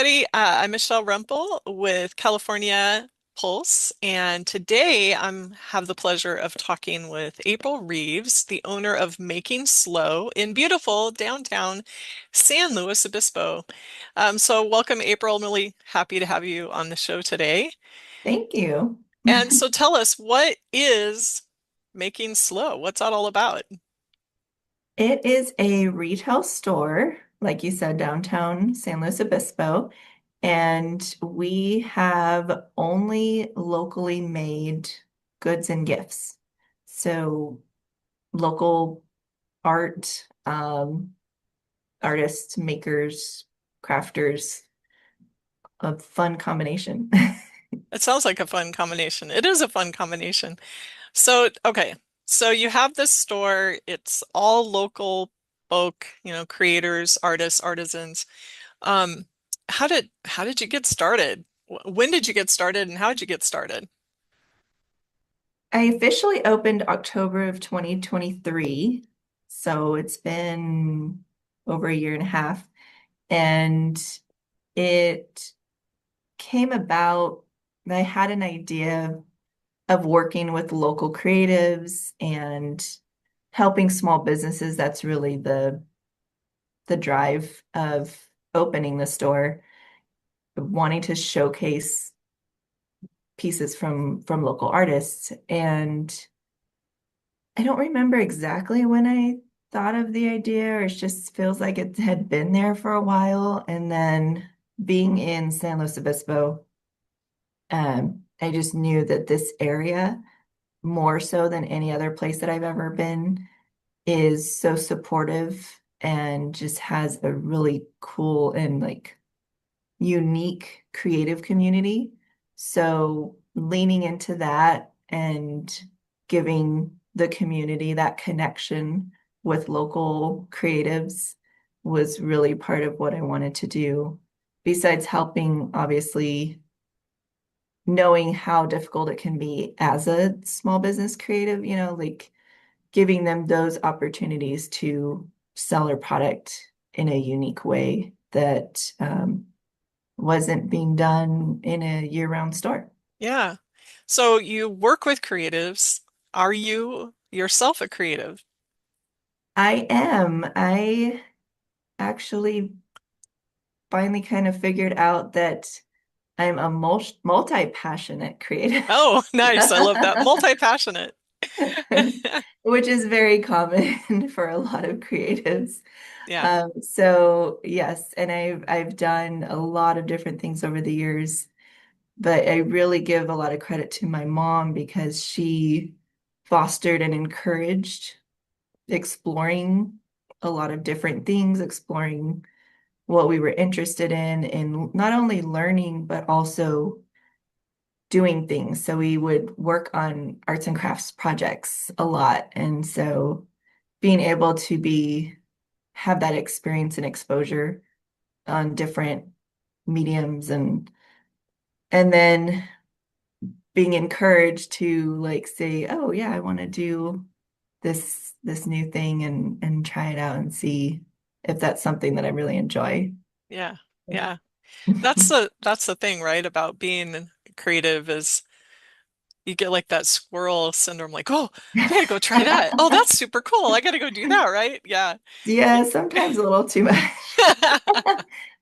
everybody. I'm Michele Rempel with California Pulse, and today I'm have the pleasure of talking with April Reeves, the owner of Making SLO in beautiful downtown San Luis Obispo. So welcome, April. I'm really happy to have you on the show today. Thank you. And so tell us, what is Making SLO? What's that all about? It is a retail store, like you said, downtown San Luis Obispo, and we have only locally made goods and gifts. So local art, artists, makers, crafters, a fun combination. It sounds like a fun combination. It is a fun combination. So, okay. So you have this store, it's all local folk, creators, artists, artisans. Um, how did you get started? When did you get started and how did you get started? I officially opened October of 2023, so it's been over a year and a half. And it came about, I had an idea of working with local creatives and helping small businesses. That's really the drive of opening the store, wanting to showcase pieces from local artists. And I don't remember exactly when I thought of the idea, or it just feels like it had been there for a while. And then being in San Luis Obispo, I just knew that this area, more so than any other place that I've ever been, is so supportive and just has a really cool and like unique creative community. So leaning into that and giving the community that connection with local creatives was really part of what I wanted to do. Besides helping, obviously, knowing how difficult it can be as a small business creative, like giving them those opportunities to sell their product in a unique way that wasn't being done in a year-round store. Yeah. So you work with creatives. Are you yourself a creative? I am. I actually finally kind of figured out that I'm a multi-passionate creative. Oh, nice. I love that. Multi-passionate. Which is very common for a lot of creatives. Yeah. So yes, and I've done a lot of different things over the years, but I really give a lot of credit to my mom because she fostered and encouraged exploring a lot of different things, exploring what we were interested in, and not only learning, but also doing things. So we would work on arts and crafts projects a lot. And so being able to have that experience and exposure on different mediums and then being encouraged to like say, oh yeah, I want to do this new thing and try it out and see if that's something that I really enjoy. Yeah. Yeah. That's the thing, right? About being creative is you get like that squirrel syndrome, like, oh, I gotta go try that. Oh, that's super cool. I gotta go do that, right? Yeah. Yeah, sometimes a little too much.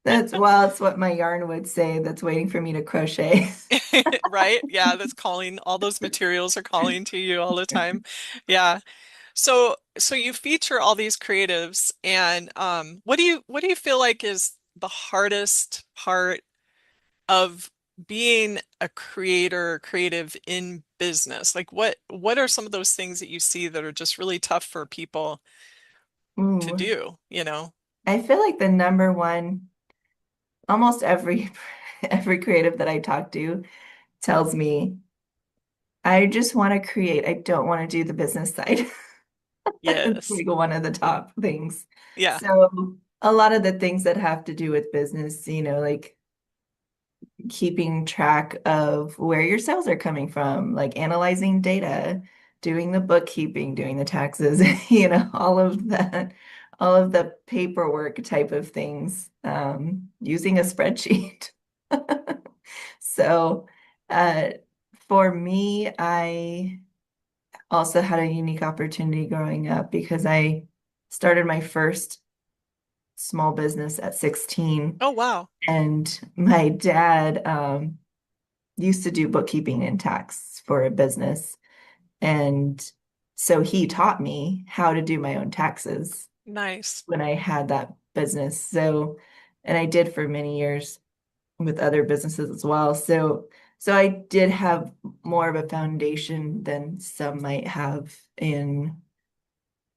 It's what my yarn would say that's waiting for me to crochet. Right? Yeah, that's calling. All those materials are calling to you all the time. Yeah. So you feature all these creatives, and what do you feel like is the hardest part of being a creator, creative in business? Like what are some of those things that you see that are just really tough for people to Ooh, do, you know? I feel like the number one, almost every every creative that I talk to tells me, I just want to create. I don't want to do the business side. It's Yes. like one of the top things. Yeah. So a lot of the things that have to do with business, like keeping track of where your sales are coming from, like analyzing data, doing the bookkeeping, doing the taxes, all of that. all of the paperwork type of things using a spreadsheet. So uh, for me, I also had a unique opportunity growing up because I started my first small business at 16, Oh, wow. and my dad used to do bookkeeping and tax for a business. And so he taught me how to do my own taxes Nice. when I had that business. So, and I did for many years with other businesses as well. So I did have more of a foundation than some might have in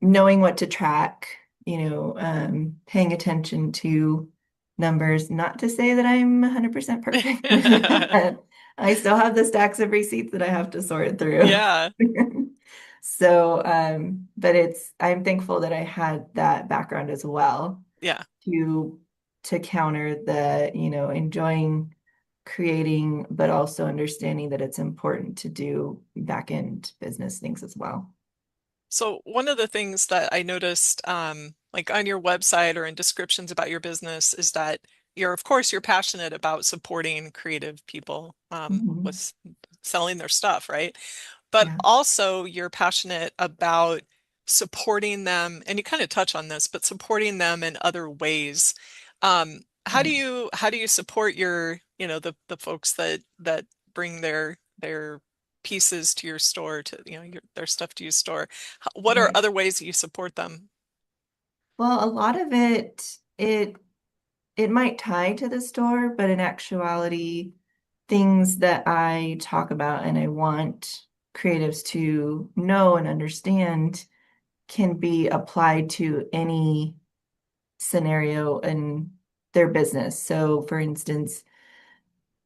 knowing what to track, paying attention to numbers. Not to say that I'm 100% perfect with that. I still have the stacks of receipts that I have to sort through. Yeah. So, but I'm thankful that I had that background as well Yeah. to counter the, enjoying creating, but also understanding that it's important to do back end business things as well. So one of the things that I noticed, like on your website or in descriptions about your business, is that of course, you're passionate about supporting creative people, Mhm. with selling their stuff, right? But Yeah. also you're passionate about supporting them, and you kind of touch on this, but supporting them in other ways. Right. How do you support the folks that bring their pieces to your store to their stuff to your store? What are Right. other ways that you support them? Well, a lot of it might tie to the store, but in actuality, things that I talk about and I want creatives to know and understand can be applied to any scenario in their business. So, for instance,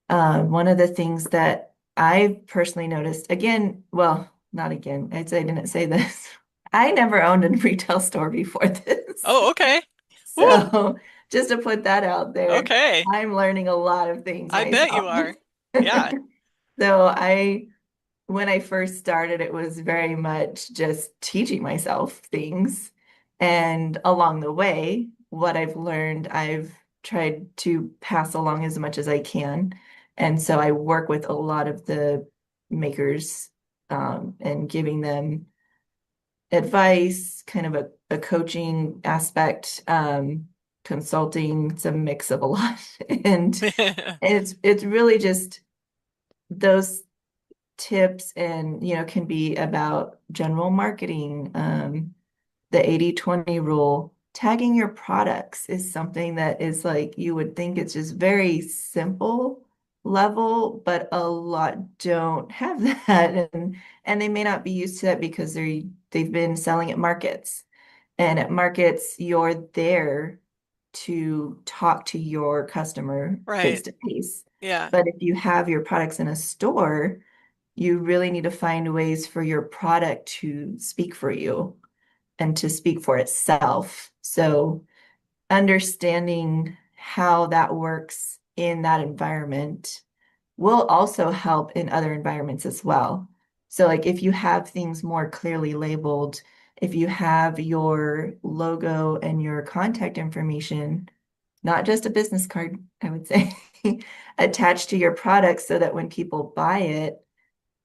one of the things that I personally noticed, again, well, not again, I didn't say this. I never owned a retail store before this. Oh, okay. Woo, So, just to put that out there, okay. I'm learning a lot of things I bet you myself. are. Yeah. So, when I first started, it was very much just teaching myself things. And along the way, what I've learned, I've tried to pass along as much as I can. And so I work with a lot of the makers and giving them advice, kind of a coaching aspect, consulting. It's a mix of a lot. And it's really just those tips and can be about general marketing, the 80/20 rule. Tagging your products is something that is like you would think it's just very simple level, but a lot don't have that, and they may not be used to that because they've been selling at markets. And at markets, you're there to talk to your customer face Right. to face. Yeah. But if you have your products in a store, you really need to find ways for your product to speak for you and to speak for itself. So understanding how that works in that environment will also help in other environments as well. So like if you have things more clearly labeled, if you have your logo and your contact information, not just a business card, I would say, attached to your product so that when people buy it,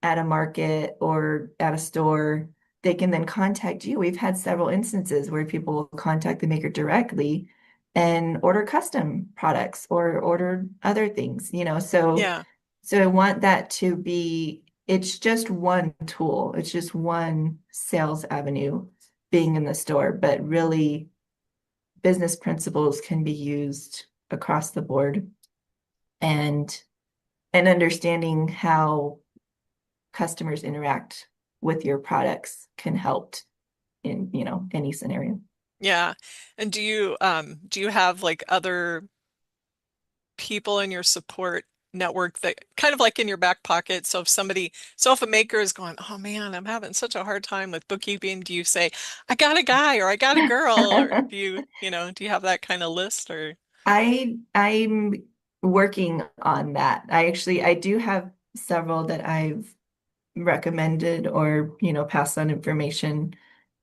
at a market or at a store, they can then contact you. We've had several instances where people will contact the maker directly and order custom products or order other things, Yeah. So I want that to be, it's just one tool. It's just one sales avenue being in the store, but really business principles can be used across the board and understanding how customers interact with your products can help in, any scenario. Yeah. And do you have like other people in your support network that kind of like in your back pocket? So if a maker is going, oh man, I'm having such a hard time with bookkeeping, do you say, I got a guy or I got a girl? Or do you have that kind of list or? I'm working on that. I do have several that I've recommended or, passed on information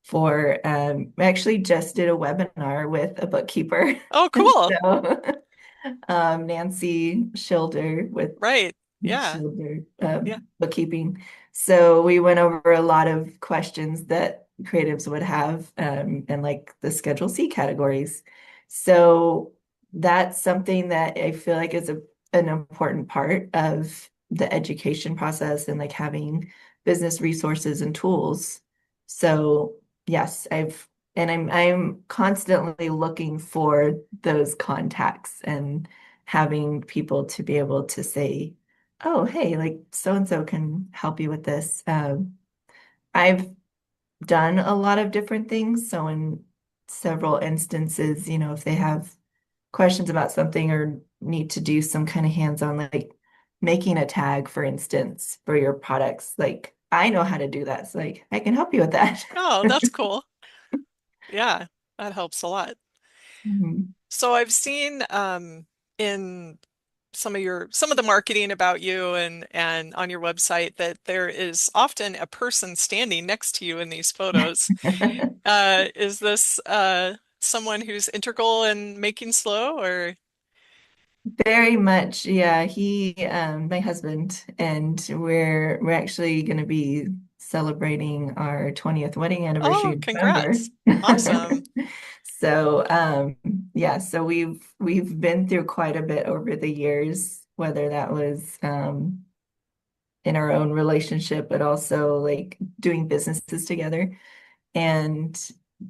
for I actually just did a webinar with a bookkeeper. Oh, cool. So Nancy Schilder with Right. Yeah. Schilder Yeah. Bookkeeping. So we went over a lot of questions that creatives would have and like the Schedule C categories. So that's something that I feel like is an important part of the education process and like having business resources and tools. So yes, I'm constantly looking for those contacts and having people to be able to say, oh, hey, like so and so can help you with this. I've done a lot of different things. So in several instances, if they have questions about something or need to do some kind of hands-on, like making a tag, for instance, for your products, like I know how to do that. So like I can help you with that. Oh, that's cool. Yeah, that helps a lot. Mhm. So I've seen in some of the marketing about you and on your website that there is often a person standing next to you in these photos. Is this someone who's integral in making slow or Very much, yeah. My husband, and we're actually going to be celebrating our 20th wedding anniversary oh, in November. congrats. Awesome. So, yeah, so we've been through quite a bit over the years, whether that was in our own relationship, but also like doing businesses together. And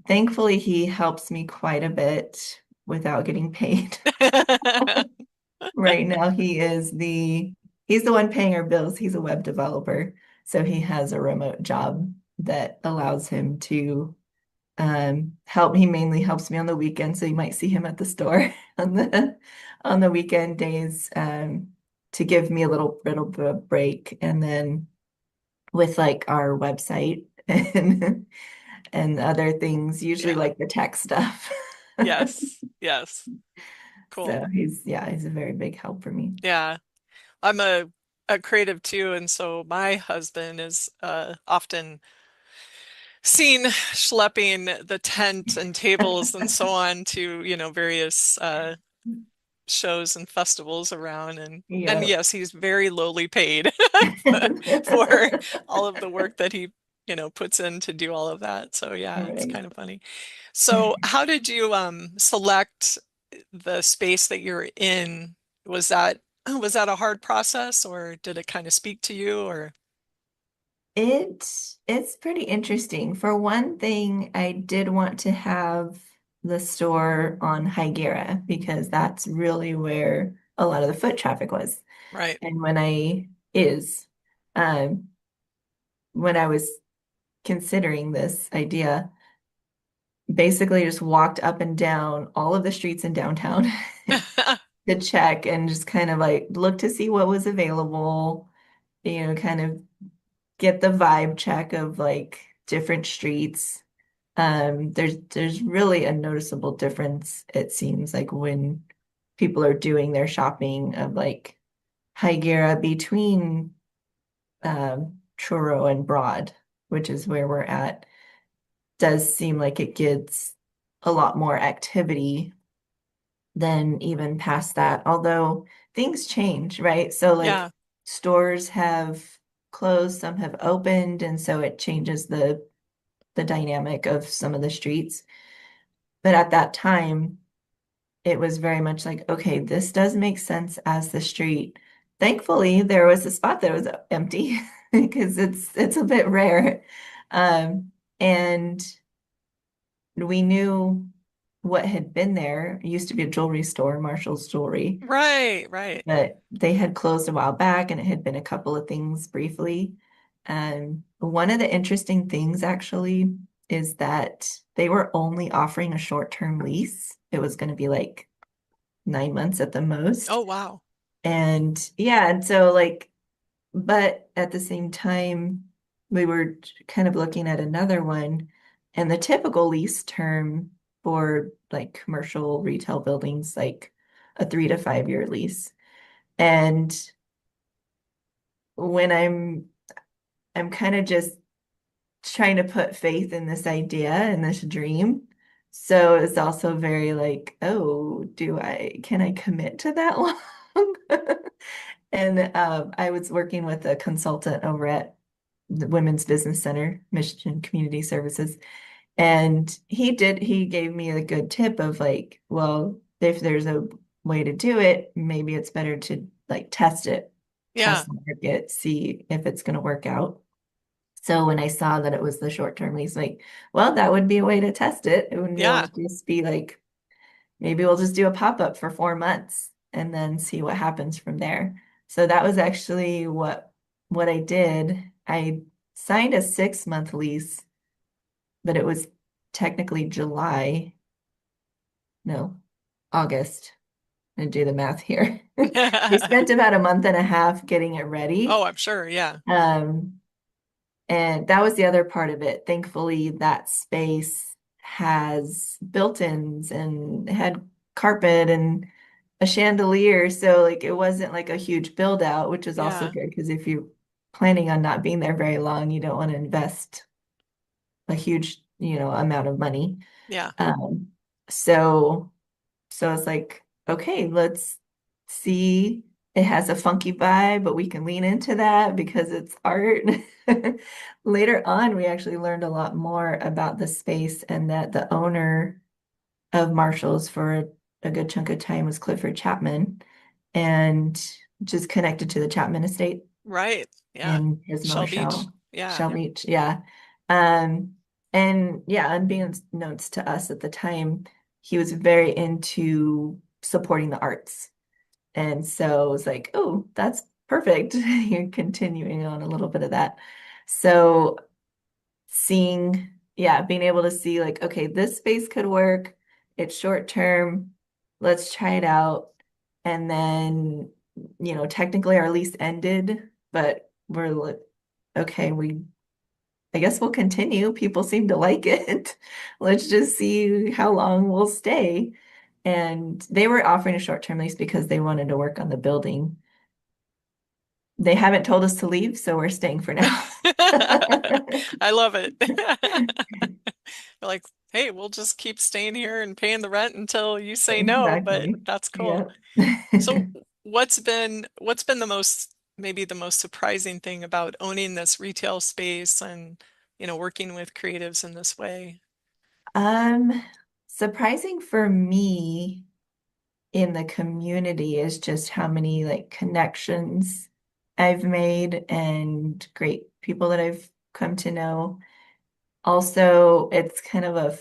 thankfully, he helps me quite a bit without getting paid. Right now, he's the one paying our bills. He's a web developer, so he has a remote job that allows him to help. He mainly helps me on the weekend, so you might see him at the store on the weekend days to give me a little bit of break, and then with like our website and other things, usually Yeah. like the tech stuff. Yes. Yes. Cool. So he's a very big help for me. Yeah. I'm a creative too, and so my husband is often seen schlepping the tent and tables and so on to, various shows and festivals around and Yep. yes, he's very lowly paid for all of the work that he, puts in to do all of that. So yeah, it's Right. kind of funny. So how did you select the space that you're in? Was that a hard process or did it kind of speak to you or It's pretty interesting. For one thing, I did want to have the store on Higuera because that's really where a lot of the foot traffic was. right? And is um when I was considering this idea, basically just walked up and down all of the streets in downtown to check and just kind of like look to see what was available, kind of get the vibe check of like different streets. There's really a noticeable difference, it seems like when people are doing their shopping of like Higuera between Truro and Broad, which is where we're at, does seem like it gets a lot more activity than even past that. Although things change, right? So like Yeah, stores have closed, some have opened, and so it changes the dynamic of some of the streets. But at that time, it was very much like, okay, this does make sense as the street. Thankfully, there was a spot that was empty because it's a bit rare. And we knew what had been there. It used to be a jewelry store, Marshall's Jewelry, right, right. but they had closed a while back and it had been a couple of things briefly. And one of the interesting things actually is that they were only offering a short-term lease. It was going to be like 9 months at the most. Oh, wow. And yeah, and so like, but at the same time, we were kind of looking at another one, and the typical lease term for like commercial retail buildings, like a 3 to 5 year lease. And when I'm kind of just trying to put faith in this idea and this dream. So it's also very like, oh, can I commit to that long? And I was working with a consultant over at the Women's Business Center, Mission Community Services. And he gave me a good tip of like, well, if there's a way to do it, maybe it's better to like test it, Yeah. test the market, see if it's going to work out. So when I saw that it was the short-term lease, like, well, that would be a way to test it. And we'll Yeah. just be like, maybe we'll just do a pop-up for 4 months and then see what happens from there. So that was actually what I did. I signed a 6-month lease, but it was technically July, no, August. And do the math here. We spent about a month and a half getting it Oh, ready. I'm sure. Yeah. Um, And that was the other part of it. Thankfully, that space has built-ins and had carpet and a chandelier. So like it wasn't like a huge build out, which is also Yeah. good because if you're planning on not being there very long, you don't want to invest a huge, amount of money. Yeah. Um, so so it's like, okay, let's see. It has a funky vibe, but we can lean into that because it's art. Later on, we actually learned a lot more about the space and that the owner of Marshall's for a good chunk of time was Clifford Chapman and just connected to the Chapman estate Right. Yeah. in Pismo Shell Beach. Yeah. Shell Beach. Yeah. Um, and yeah, unbeknownst to us at the time, he was very into supporting the arts. And so it was like, oh, that's perfect. You're continuing on a little bit of that. So being able to see like, okay, this space could work. It's short term. Let's try it out. And then, technically our lease ended, but we're like, okay, I guess we'll continue. People seem to like it. Let's just see how long we'll stay. And they were offering a short-term lease because they wanted to work on the building. They haven't told us to leave, so we're staying for now. I love it. Like, hey, we'll just keep staying here and paying the rent until you say no, but Exactly. that's cool. Yep. So what's been the most maybe the most surprising thing about owning this retail space and working with creatives in this way? Um, Surprising for me in the community is just how many like connections I've made and great people that I've come to know. Also, it's kind of a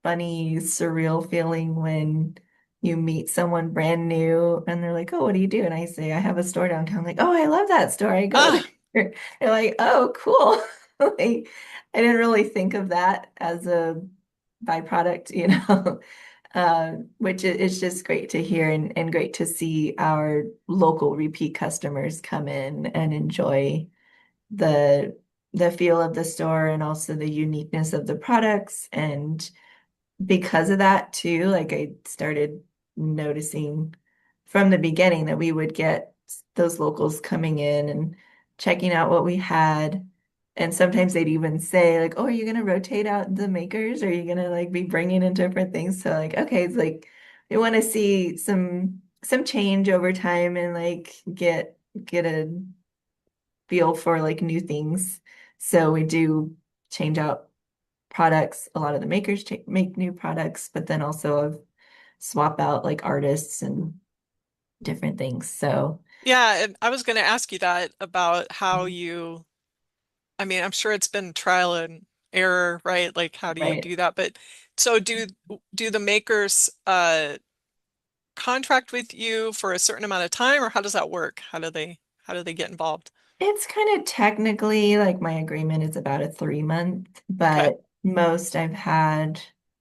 funny, surreal feeling when you meet someone brand new and they're like, "Oh, what do you do?" And I say, "I have a store downtown." Like, "Oh, I love that store. I go Ah, there." They're like, "Oh, cool." Like, I didn't really think of that as a byproduct, which is just great to hear and great to see our local repeat customers come in and enjoy the the feel of the store and also the uniqueness of the products. And because of that too, like I started noticing from the beginning that we would get those locals coming in and checking out what we had. And sometimes they'd even say like, "Oh, are you gonna rotate out the makers? Are you gonna like be bringing in different things?" So like, okay, it's like we want to see some change over time and like get a feel for like new things. So we do change out products. A lot of the makers make new products, but then also swap out like artists and different things. So, yeah, and I was going to ask you that about how I mean, I'm sure it's been trial and error, right? Like how do you right. do that? But so do the makers contract with you for a certain amount of time, or how does that work? How do they get involved? It's kind of technically like my agreement is about a 3 month, Okay. but most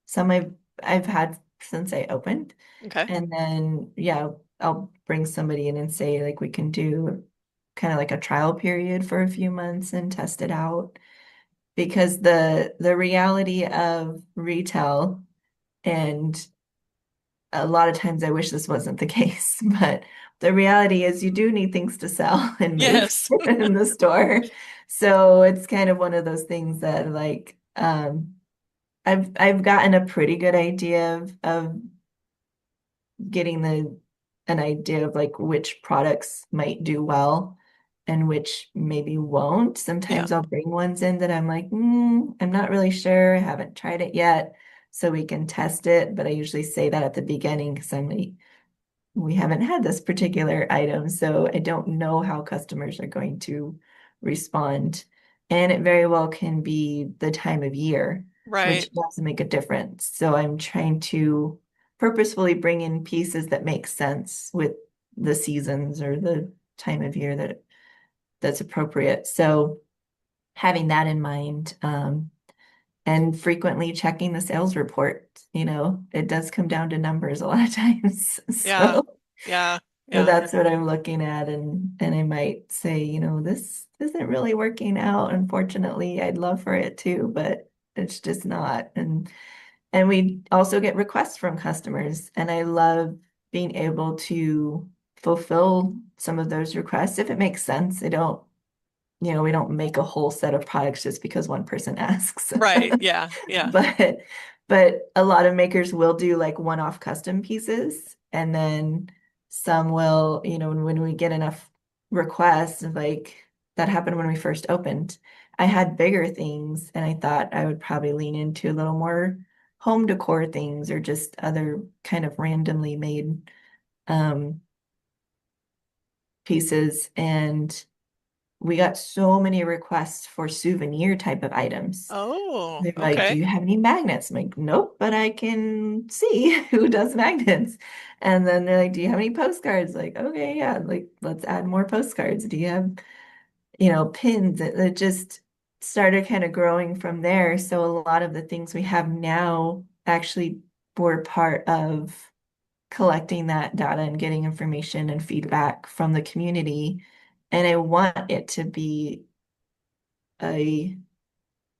some I've had since I opened. Okay. And then yeah, I'll bring somebody in and say like we can do kind of like a trial period for a few months and test it out. Because the reality of retail and a lot of times I wish this wasn't the case, but the reality is you do need things to sell and move Yes. in the store. So it's kind of one of those things that like I've gotten a pretty good idea of getting the an idea of like which products might do well and which maybe won't. Yeah. Sometimes I'll bring ones in that I'm like, I'm not really sure. I haven't tried it yet, so we can test it. But I usually say that at the beginning because I'm like, we haven't had this particular item, so I don't know how customers are going to respond. And it very well can be the time of year, Right. which does make a difference. So I'm trying to purposefully bring in pieces that make sense with the seasons or the time of year that's appropriate. So having that in mind, and frequently checking the sales report, it does come down to numbers a lot of times. Yeah. So Yeah. so Yeah. that's what I'm looking at, and I might say, this isn't really working out. Unfortunately, I'd love for it to, but it's just not. And we also get requests from customers, and I love being able to fulfill some of those requests if it makes sense. We don't make a whole set of products just because one person asks. Right. Yeah. Yeah. But but a lot of makers will do like one-off custom pieces, and then some will, when we get enough requests, like that happened when we first opened. I had bigger things and I thought I would probably lean into a little more home decor things or just other kind of randomly made um pieces, and we got so many requests for souvenir type of items. Oh, They're like, do okay. you have any magnets? I'm like, nope, but I can see who does magnets. And then they're like, do you have any postcards? Like, okay, yeah, like let's add more postcards. Do you have, pins? It just started kind of growing from there. So a lot of the things we have now actually were part of collecting that data and getting information and feedback from the community. And I want it to be a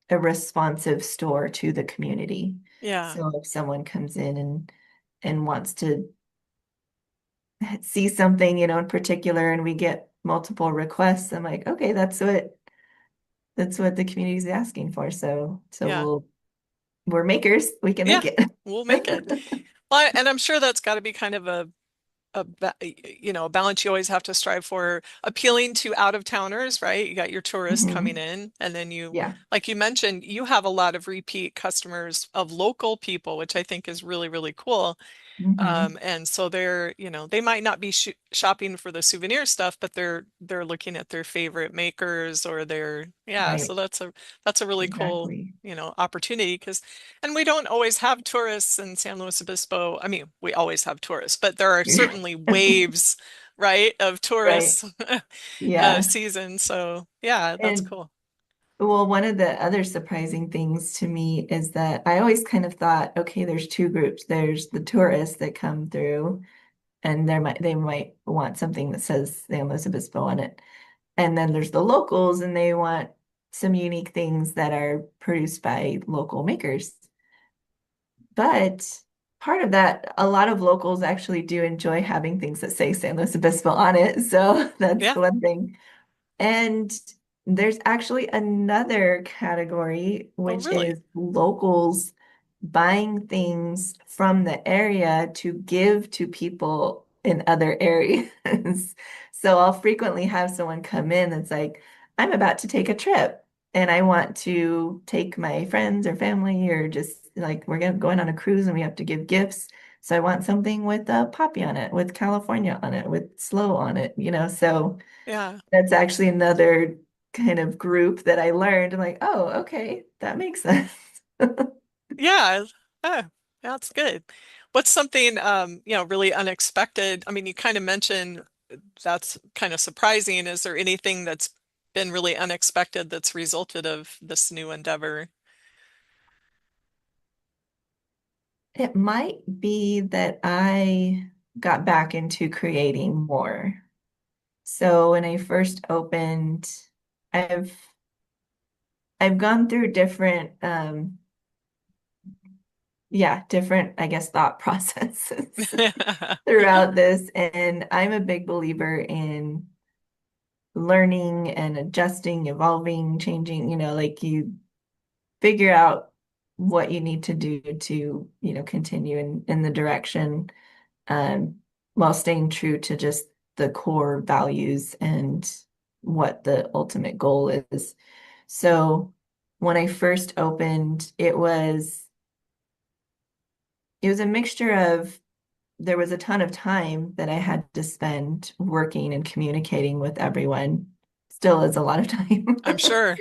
a responsive store to the community. Yeah. So if someone comes in and wants to see something, in particular, and we get multiple requests, I'm like, okay, that's what the community is asking for. So Yeah. we're makers, we can Yeah. make it. We'll make it. Well, and I'm sure that's got to be kind of a balance you always have to strive for, appealing to out of towners, right? You got your tourists coming Mhm. in, and then Yeah. like you mentioned, you have a lot of repeat customers of local people, which I think is really, really cool. Hmm. And so they might not be shopping for the souvenir stuff, but they're looking at their favorite makers or yeah, so Right. that's a really cool, Exactly. opportunity and we don't always have tourists in San Luis Obispo. I mean, we always have tourists, but there are certainly waves, right, of Right. tourists Yeah. season. So yeah, that's And cool. well, one of the other surprising things to me is that I always kind of thought, okay, there's two groups. There's the tourists that come through, and they might want something that says San Luis Obispo on it. And then there's the locals, and they want some unique things that are produced by local makers. But part of that, a lot of locals actually do enjoy having things that say San Luis Obispo on it. So that's Yeah. one thing. And there's actually another category, Oh, which really? is locals buying things from the area to give to people in other areas. So I'll frequently have someone come in that's like, I'm about to take a trip and I want to take my friends or family, or just like going on a cruise and we have to give gifts. So I want something with poppy on it, with California on it, with slow on it, so. Yeah. That's actually another kind of group that I learned. I'm like, oh, okay, that makes sense. Yeah. Oh, that's good. What's something really unexpected? I mean, you kind of mentioned that's kind of surprising. Is there anything that's been really unexpected that's resulted of this new endeavor? It might be that I got back into creating more. So when I first opened, I've gone through different yeah, different, I guess, thought processes throughout this. And I'm a big believer in learning and adjusting, evolving, changing, like you figure out what you need to do to, continue in the direction, um, while staying true to just the core values and what the ultimate goal is. So when I first opened, it was a mixture of there was a ton of time that I had to spend working and communicating with everyone. Still is a lot of time. I'm sure.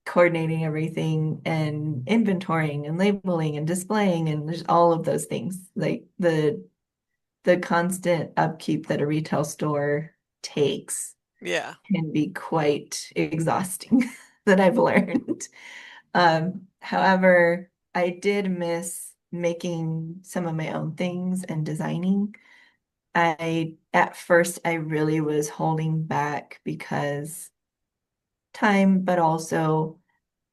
Coordinating everything and inventorying and labeling and displaying and there's all of those things. Like the constant upkeep that a retail store takes Yeah. can be quite exhausting that I've learned. However, I did miss making some of my own things and designing. At first, I really was holding back because time, but also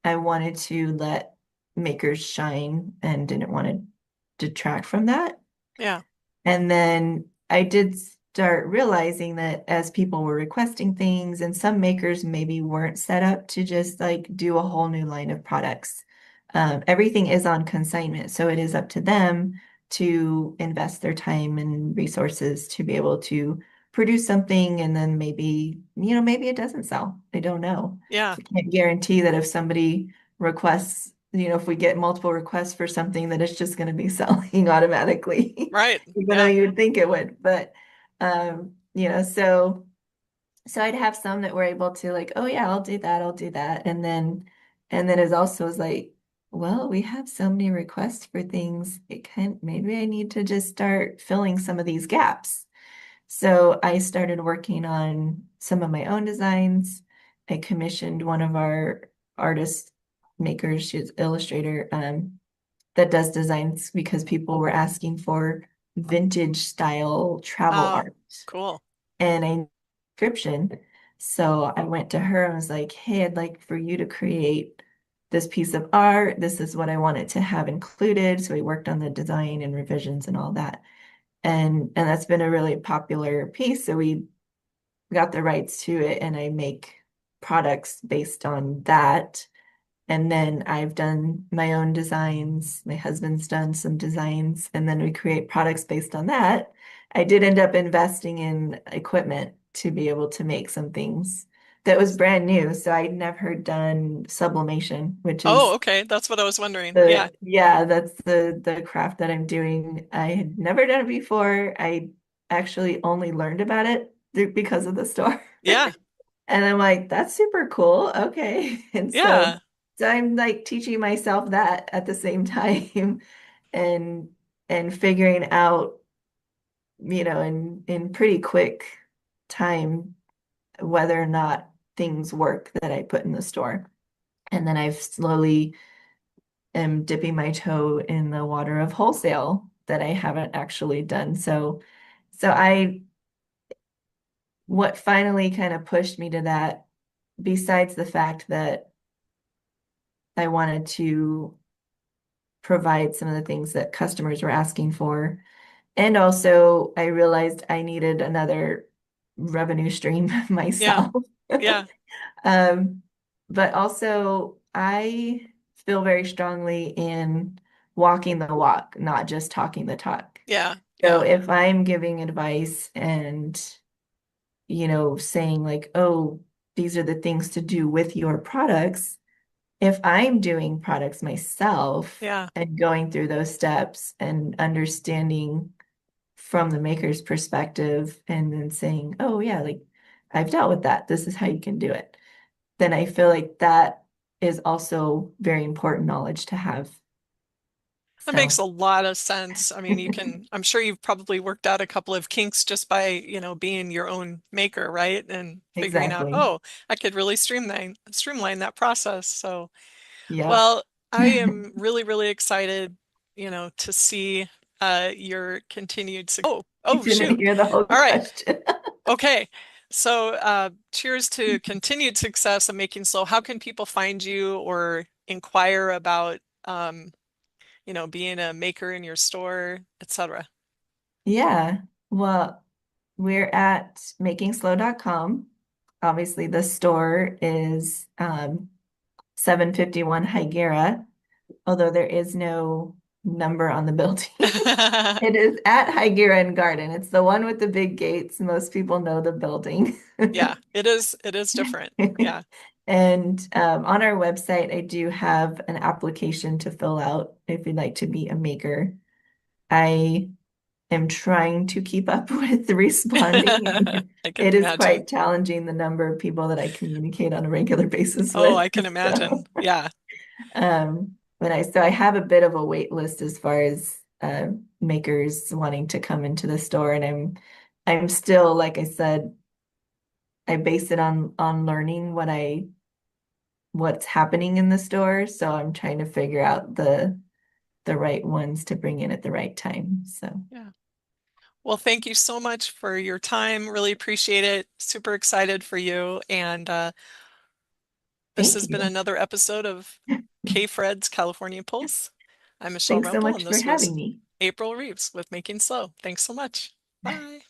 I wanted to let makers shine and didn't want to detract from that. Yeah. And then I did start realizing that as people were requesting things, and some makers maybe weren't set up to just like do a whole new line of products. Everything is on consignment, so it is up to them to invest their time and resources to be able to produce something, and then maybe it doesn't sell. I don't know. Yeah. I can't guarantee that if somebody requests, if we get multiple requests for something, that it's just going to be selling automatically, Right. even though Yeah. you would think it would. But so I'd have some that were able to like, oh yeah, I'll do that, I'll do that. And then it also was like, well, we have so many requests for things. Maybe I need to just start filling some of these gaps. So I started working on some of my own designs. I commissioned one of our artist makers, she's illustrator, that does designs because people were asking for vintage style travel Oh, art cool. and a description. So I went to her and was like, hey, I'd like for you to create this piece of art. This is what I want it to have included. So we worked on the design and revisions and all that. And that's been a really popular piece. So we got the rights to it and I make products based on that. And then I've done my own designs. My husband's done some designs, and then we create products based on that. I did end up investing in equipment to be able to make some things that was brand new. So I'd never done sublimation, which Oh, is okay. That's what I was wondering. Yeah. that's the craft that I'm doing. I had never done it before. I actually only learned about it because of the store. Yeah. And I'm like, that's super cool. Okay. And so, Yeah. so I'm like teaching myself that at the same time and and figuring out, in pretty quick time whether or not things work that I put in the store. And then I've slowly am dipping my toe in the water of wholesale that I haven't actually done. So what finally kind of pushed me to that, besides the fact that I wanted to provide some of the things that customers were asking for. And also, I realized I needed another revenue stream Yeah. myself. Yeah. Um, but also, I feel very strongly in walking the walk, not just talking the talk. Yeah. So Yeah. if I'm giving advice and, saying like, oh, these are the things to do with your products, if I'm doing products myself Yeah. and going through those steps and understanding from the maker's perspective and then saying, oh, yeah, like I've dealt with that. This is how you can do it. Then I feel like that is also very important knowledge to have. That makes So, a lot of sense. I mean, I'm sure you've probably worked out a couple of kinks just by, being your own maker, right? And figuring out, exactly. oh, I could really streamline that process. So, Yep. well, I am really, really excited, to see your continued success. You Oh, didn't shoot. hear the whole All right. question. Okay. So, cheers to continued success of Making Slow. How can people find you or inquire about being a maker in your store, etc.? Yeah. Well, we're at makingslo.com. Obviously, the store is 751 Higuera, although there is no number on the building. It is at Higuera and Garden. It's the one with the big gates. Most people know the building. Yeah, it is different. Yeah. And on our website, I do have an application to fill out if you'd like to be a maker. I am trying to keep up with responding. I can It is imagine. quite challenging, the number of people that I communicate on a regular basis Oh, with. I can imagine. So, Yeah. so I have a bit of a wait list as far as makers wanting to come into the store, and I'm still, like I said, I base it on learning what's happening in the store. So I'm trying to figure out the right ones to bring in at the right time. So Yeah. Well, thank you so much for your time. Really appreciate it. Super excited for you. And this thank has been you. another episode of K Fred's California Pulse. I'm Michelle Thanks so Rempel, much and for this was having me. April Reeves with Making SLO. Thanks so much. Bye.